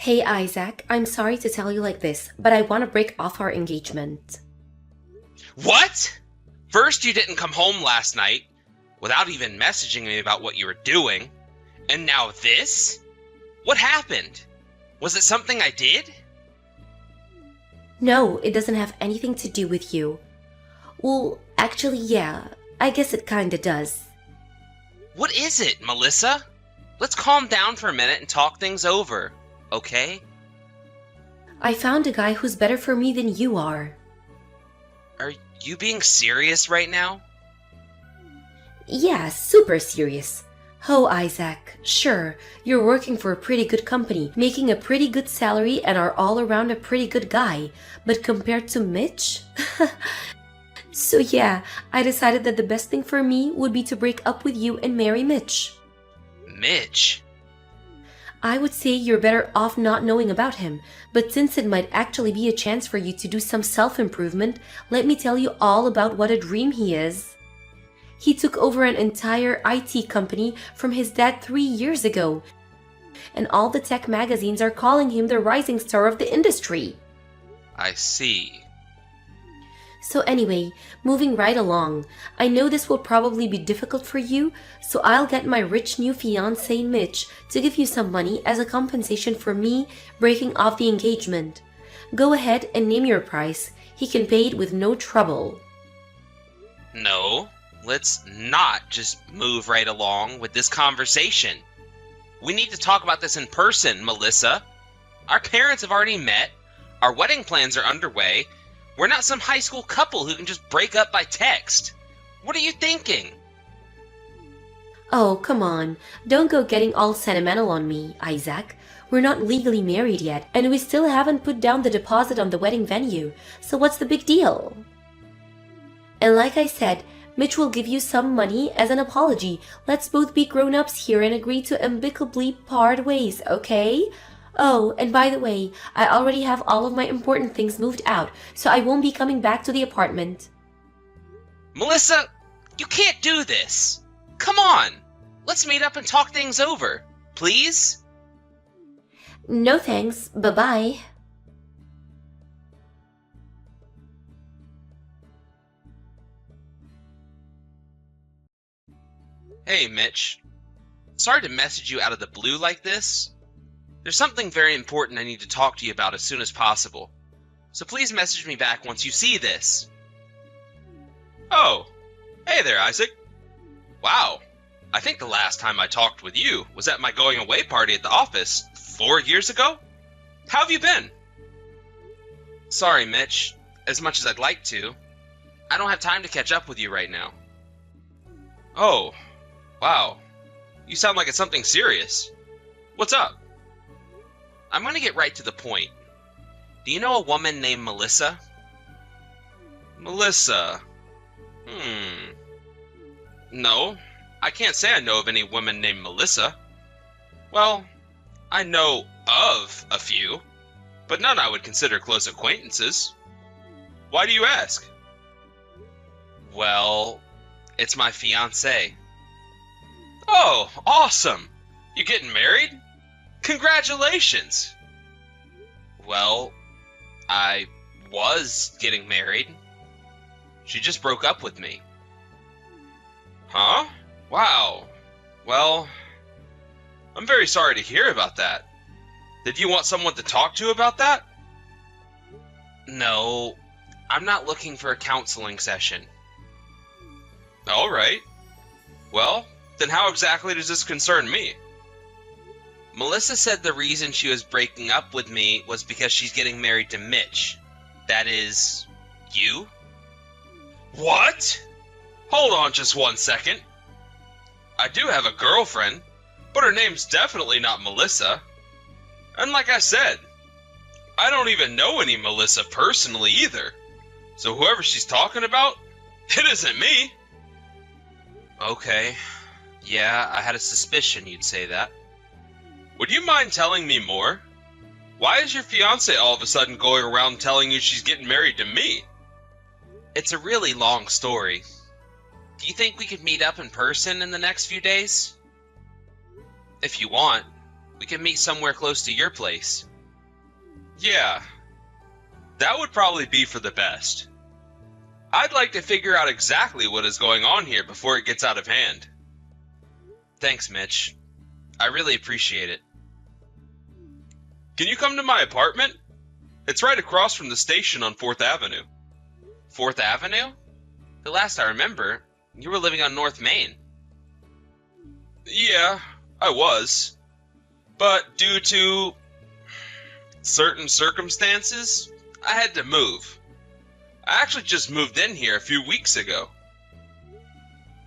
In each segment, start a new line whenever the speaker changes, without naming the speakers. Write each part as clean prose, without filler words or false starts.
Hey Isaac, I'm sorry to tell you like this, but I want to break off our engagement.
What? First, you didn't come home last night without even messaging me about what you were doing. And now this? What happened? Was it something I did?
No, it doesn't have anything to do with you. Well, actually, yeah, I guess it kinda does.
What is it, Melissa? Let's calm down for a minute and talk things over, okay?
I found a guy who's better for me than you are.
Are you being serious right now?
Yeah, super serious. Oh, Isaac, sure, you're working for a pretty good company, making a pretty good salary, and are all around a pretty good guy. But compared to Mitch? So yeah, I decided that the best thing for me would be to break up with you and marry Mitch.
Mitch?
I would say you're better off not knowing about him, but since it might actually be a chance for you to do some self-improvement, let me tell you all about what a dream he is. He took over an entire IT company from his dad 3 years ago, and all the tech magazines are calling him the rising star of the industry.
I see.
So anyway, moving right along, I know this will probably be difficult for you, so I'll get my rich new fiancé Mitch to give you some money as a compensation for me breaking off the engagement. Go ahead and name your price. He can pay it with no trouble.
No, let's not just move right along with this conversation. We need to talk about this in person, Melissa. Our parents have already met. Our wedding plans are underway. We're not some high school couple who can just break up by text. What are you thinking?
Oh, come on. Don't go getting all sentimental on me, Isaac. We're not legally married yet, and we still haven't put down the deposit on the wedding venue, so what's the big deal? And like I said, Mitch will give you some money as an apology. Let's both be grown-ups here and agree to amicably part ways, okay? Oh, and by the way, I already have all of my important things moved out, so I won't be coming back to the apartment.
Melissa, you can't do this. Come on. Let's meet up and talk things over, please?
No thanks, bye-bye.
Hey, Mitch. Sorry to message you out of the blue like this. There's something very important I need to talk to you about as soon as possible. So please message me back once you see this. Oh, hey there, Isaac. Wow, I think the last time I talked with you was at my going away party at the office 4 years ago. How have you been? Sorry, Mitch. As much as I'd like to, I don't have time to catch up with you right now. Oh, wow. You sound like it's something serious. What's up? I'm going to get right to the point. Do you know a woman named Melissa? Melissa? No, I can't say I know of any woman named Melissa. Well, I know of a few, but none I would consider close acquaintances. Why do you ask? Well, it's my fiancé. Oh, awesome! You getting married? Congratulations! Well, I was getting married. She just broke up with me. Huh? Wow. Well, I'm very sorry to hear about that. Did you want someone to talk to about that? No, I'm not looking for a counseling session. All right. Well, then how exactly does this concern me? Melissa said the reason she was breaking up with me was because she's getting married to Mitch. That is, you? What? Hold on just 1 second. I do have a girlfriend, but her name's definitely not Melissa. And like I said, I don't even know any Melissa personally either. So whoever she's talking about, it isn't me. Okay. Yeah, I had a suspicion you'd say that. Would you mind telling me more? Why is your fiancée all of a sudden going around telling you she's getting married to me? It's a really long story. Do you think we could meet up in person in the next few days? If you want, we can meet somewhere close to your place. Yeah, that would probably be for the best. I'd like to figure out exactly what is going on here before it gets out of hand. Thanks, Mitch. I really appreciate it. Can you come to my apartment? It's right across from the station on 4th Avenue. 4th Avenue? The last I remember, you were living on North Main. Yeah, I was. But due to certain circumstances, I had to move. I actually just moved in here a few weeks ago.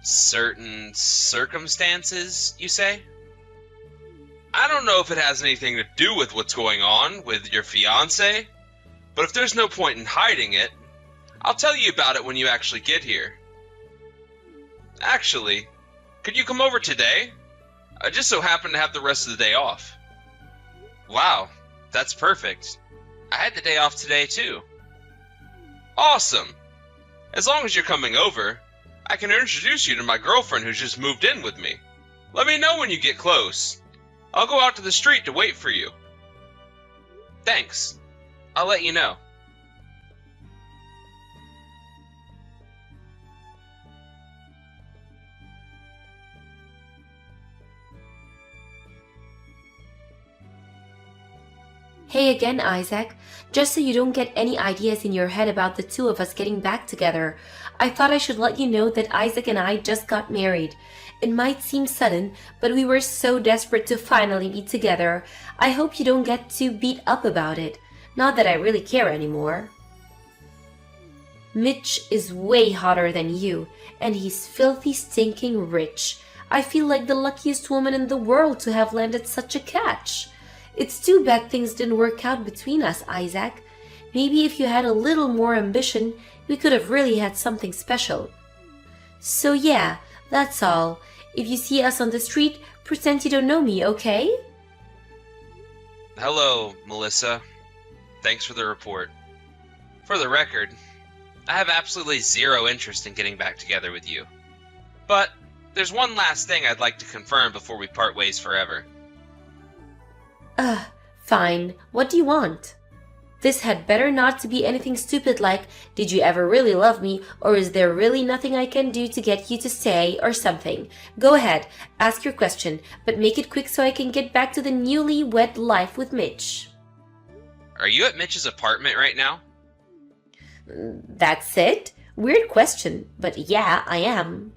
Certain circumstances, you say? I don't know if it has anything to do with what's going on with your fiancé, but if there's no point in hiding it, I'll tell you about it when you actually get here. Actually, could you come over today? I just so happen to have the rest of the day off. Wow, that's perfect. I had the day off today too. Awesome! As long as you're coming over, I can introduce you to my girlfriend who's just moved in with me. Let me know when you get close. I'll go out to the street to wait for you. Thanks. I'll let you know.
Hey again, Isaac. Just so you don't get any ideas in your head about the two of us getting back together, I thought I should let you know that Isaac and I just got married. It might seem sudden, but we were so desperate to finally be together. I hope you don't get too beat up about it. Not that I really care anymore. Mitch is way hotter than you, and he's filthy stinking rich. I feel like the luckiest woman in the world to have landed such a catch. It's too bad things didn't work out between us, Isaac. Maybe if you had a little more ambition, we could have really had something special. So yeah, that's all. If you see us on the street, pretend you don't know me, okay?
Hello, Melissa. Thanks for the report. For the record, I have absolutely zero interest in getting back together with you. But there's one last thing I'd like to confirm before we part ways forever.
Fine. What do you want? This had better not to be anything stupid like, did you ever really love me, or is there really nothing I can do to get you to stay, or something. Go ahead, ask your question, but make it quick so I can get back to the newly-wed life with Mitch.
Are you at Mitch's apartment right now?
That's it? Weird question, but yeah, I am.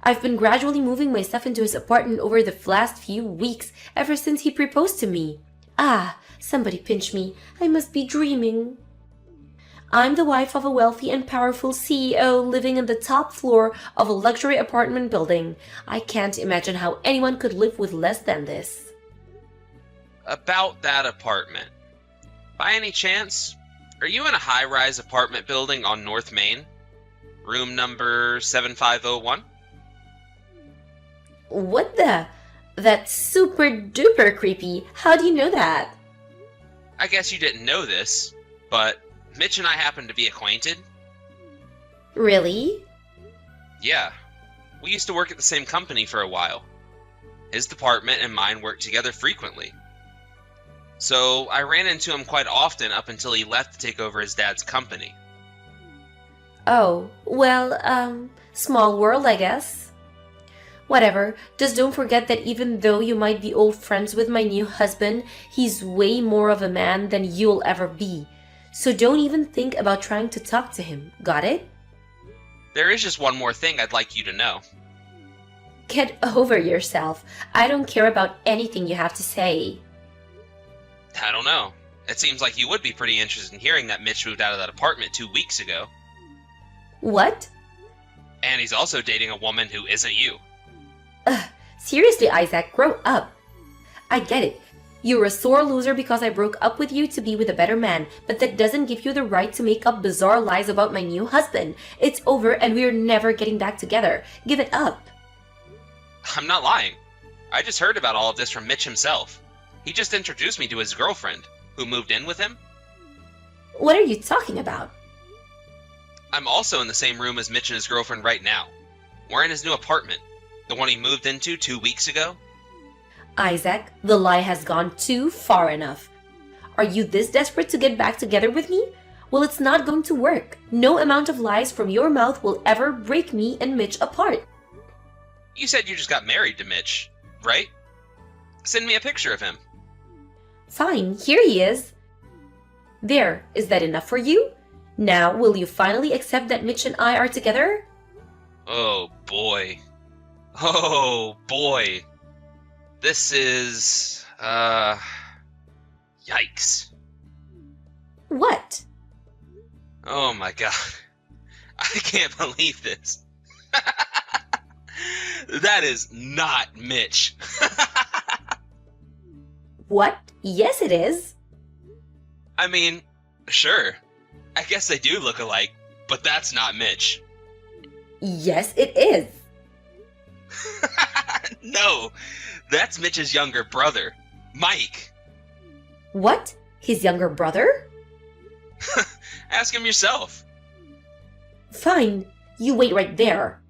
I've been gradually moving my stuff into his apartment over the last few weeks, ever since he proposed to me. Ah, somebody pinch me. I must be dreaming. I'm the wife of a wealthy and powerful CEO living on the top floor of a luxury apartment building. I can't imagine how anyone could live with less than this.
About that apartment. By any chance, are you in a high-rise apartment building on North Main? Room number 7501?
What the? That's super duper creepy. How do you know that?
I guess you didn't know this, but Mitch and I happen to be acquainted.
Really?
Yeah. We used to work at the same company for a while. His department and mine worked together frequently. So I ran into him quite often up until he left to take over his dad's company.
Oh, well, small world, I guess. Whatever, just don't forget that even though you might be old friends with my new husband, he's way more of a man than you'll ever be. So don't even think about trying to talk to him, got it?
There is just one more thing I'd like you to know.
Get over yourself. I don't care about anything you have to say.
I don't know. It seems like you would be pretty interested in hearing that Mitch moved out of that apartment 2 weeks ago.
What?
And he's also dating a woman who isn't you.
Seriously, Isaac, grow up. I get it. You're a sore loser because I broke up with you to be with a better man, but that doesn't give you the right to make up bizarre lies about my new husband. It's over and we're never getting back together. Give it up.
I'm not lying. I just heard about all of this from Mitch himself. He just introduced me to his girlfriend, who moved in with him.
What are you talking about?
I'm also in the same room as Mitch and his girlfriend right now. We're in his new apartment, the one he moved into 2 weeks ago.
Isaac, the lie has gone too far enough. Are you this desperate to get back together with me? Well, it's not going to work. No amount of lies from your mouth will ever break me and Mitch apart.
You said you just got married to Mitch, right? Send me a picture of him.
Fine, here he is. There, is that enough for you? Now, will you finally accept that Mitch and I are together?
Oh boy. Oh boy. This is, yikes.
What?
Oh my god. I can't believe this. That is not Mitch.
What? Yes, it is.
I mean, sure. I guess they do look alike, but that's not Mitch.
Yes, it is.
No, that's Mitch's younger brother, Mike.
What? His younger brother?
Ask him yourself.
Fine, you wait right there.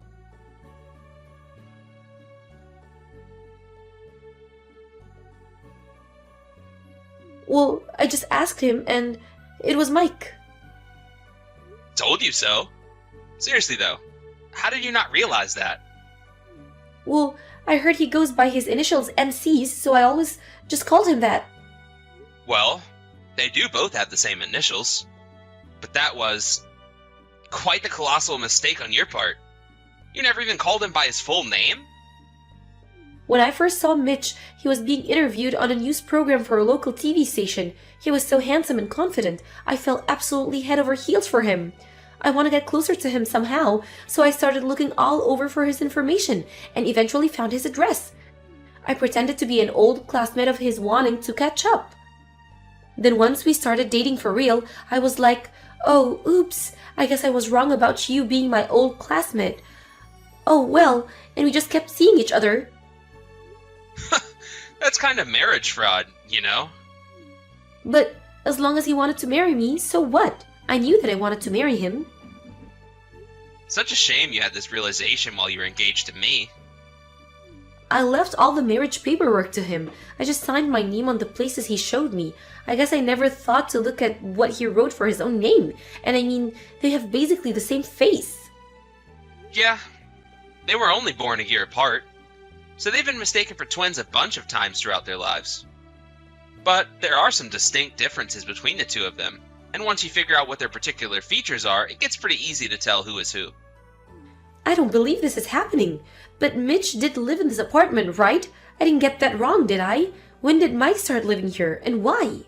Well, I just asked him and it was Mike.
Told you so. Seriously though, how did you not realize that?
Well, I heard he goes by his initials MCs, so I always just called him that.
Well, they do both have the same initials. But that was quite the colossal mistake on your part. You never even called him by his full name?
When I first saw Mitch, he was being interviewed on a news program for a local TV station. He was so handsome and confident, I fell absolutely head over heels for him. I want to get closer to him somehow, so I started looking all over for his information and eventually found his address. I pretended to be an old classmate of his wanting to catch up. Then once we started dating for real, I was like, oh, oops, I guess I was wrong about you being my old classmate. Oh, well, and we just kept seeing each other.
That's kind of marriage fraud, you know?
But as long as he wanted to marry me, so what? I knew that I wanted to marry him.
Such a shame you had this realization while you were engaged to me.
I left all the marriage paperwork to him. I just signed my name on the places he showed me. I guess I never thought to look at what he wrote for his own name. And I mean, they have basically the same face.
Yeah, they were only born a year apart, so they've been mistaken for twins a bunch of times throughout their lives. But there are some distinct differences between the two of them, and once you figure out what their particular features are, it gets pretty easy to tell who is who.
I don't believe this is happening. But Mitch did live in this apartment, right? I didn't get that wrong, did I? When did Mike start living here, and why?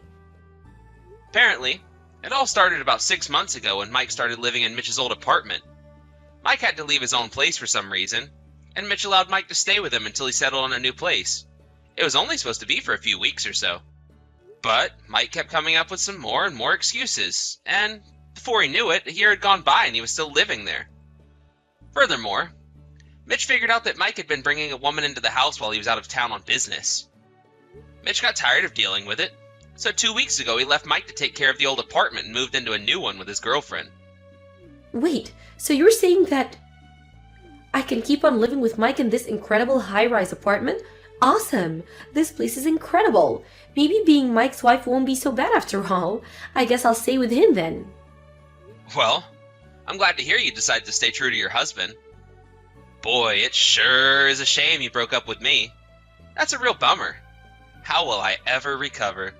Apparently, it all started about 6 months ago when Mike started living in Mitch's old apartment. Mike had to leave his own place for some reason, and Mitch allowed Mike to stay with him until he settled on a new place. It was only supposed to be for a few weeks or so. But Mike kept coming up with some more and more excuses, and before he knew it, a year had gone by and he was still living there. Furthermore, Mitch figured out that Mike had been bringing a woman into the house while he was out of town on business. Mitch got tired of dealing with it, so 2 weeks ago he left Mike to take care of the old apartment and moved into a new one with his girlfriend.
Wait, so you're saying that I can keep on living with Mike in this incredible high-rise apartment? Awesome! This place is incredible! Maybe being Mike's wife won't be so bad after all. I guess I'll stay with him then.
Well, I'm glad to hear you decided to stay true to your husband. Boy, it sure is a shame you broke up with me. That's a real bummer. How will I ever recover?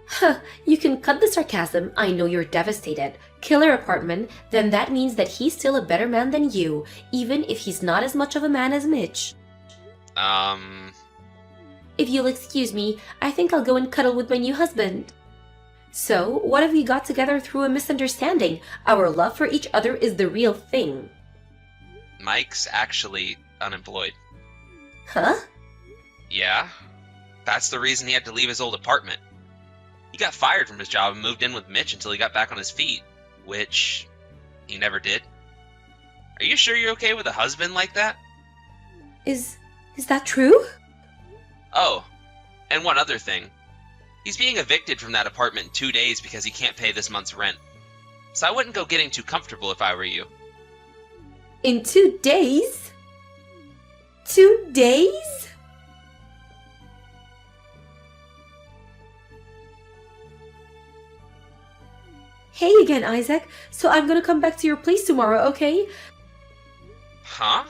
Huh, you can cut the sarcasm. I know you're devastated. Killer apartment, then that means that he's still a better man than you, even if he's not as much of a man as Mitch. If you'll excuse me, I think I'll go and cuddle with my new husband. So, what if we got together through a misunderstanding? Our love for each other is the real thing.
Mike's actually unemployed.
Huh?
Yeah, that's the reason he had to leave his old apartment. He got fired from his job and moved in with Mitch until he got back on his feet, which he never did. Are you sure you're okay with a husband like that?
Is that true?
Oh, and one other thing. He's being evicted from that apartment in 2 days because he can't pay this month's rent. So I wouldn't go getting too comfortable if I were you.
In 2 days? 2 days? Hey again, Isaac. So I'm gonna come back to your place tomorrow, okay?
Huh?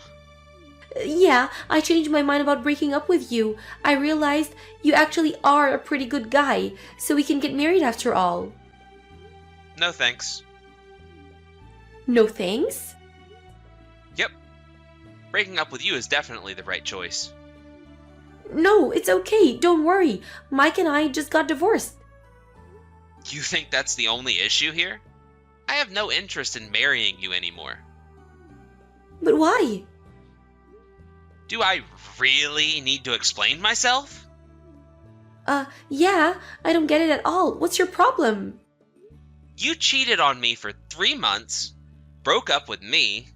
Yeah, I changed my mind about breaking up with you. I realized you actually are a pretty good guy, so we can get married after all.
No thanks.
No thanks?
Yep. Breaking up with you is definitely the right choice.
No, it's okay. Don't worry. Mike and I just got divorced.
You think that's the only issue here? I have no interest in marrying you anymore.
But why?
Do I really need to explain myself?
Yeah, I don't get it at all. What's your problem?
You cheated on me for 3 months, broke up with me,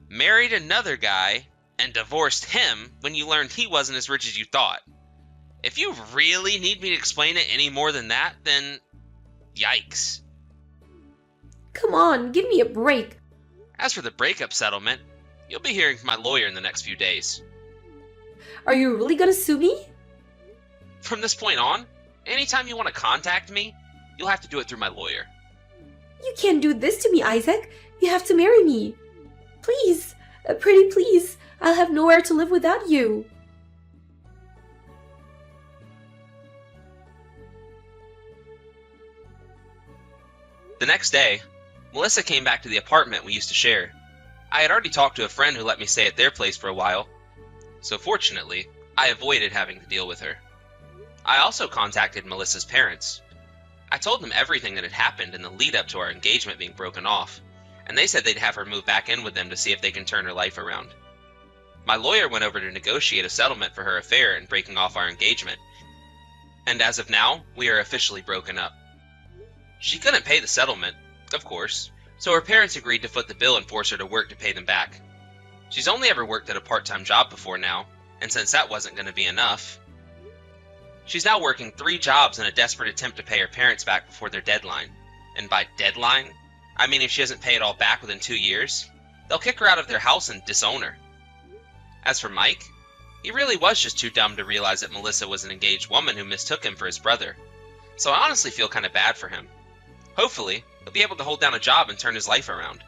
married another guy, and divorced him when you learned he wasn't as rich as you thought. If you really need me to explain it any more than that, then yikes.
Come on, give me a break.
As for the breakup settlement, you'll be hearing from my lawyer in the next few days.
Are you really gonna sue me?
From this point on, anytime you want to contact me, you'll have to do it through my lawyer.
You can't do this to me, Isaac. You have to marry me. Please, pretty please. I'll have nowhere to live without you.
The next day, Melissa came back to the apartment we used to share. I had already talked to a friend who let me stay at their place for a while, so fortunately, I avoided having to deal with her. I also contacted Melissa's parents. I told them everything that had happened in the lead up to our engagement being broken off, and they said they'd have her move back in with them to see if they can turn her life around. My lawyer went over to negotiate a settlement for her affair and breaking off our engagement, and as of now, we are officially broken up. She couldn't pay the settlement, of course, so her parents agreed to foot the bill and force her to work to pay them back. She's only ever worked at a part-time job before now, and since that wasn't going to be enough, she's now working 3 jobs in a desperate attempt to pay her parents back before their deadline. And by deadline, I mean if she doesn't pay it all back within 2 years, they'll kick her out of their house and disown her. As for Mike, he really was just too dumb to realize that Melissa was an engaged woman who mistook him for his brother, so I honestly feel kind of bad for him. Hopefully, he'll be able to hold down a job and turn his life around.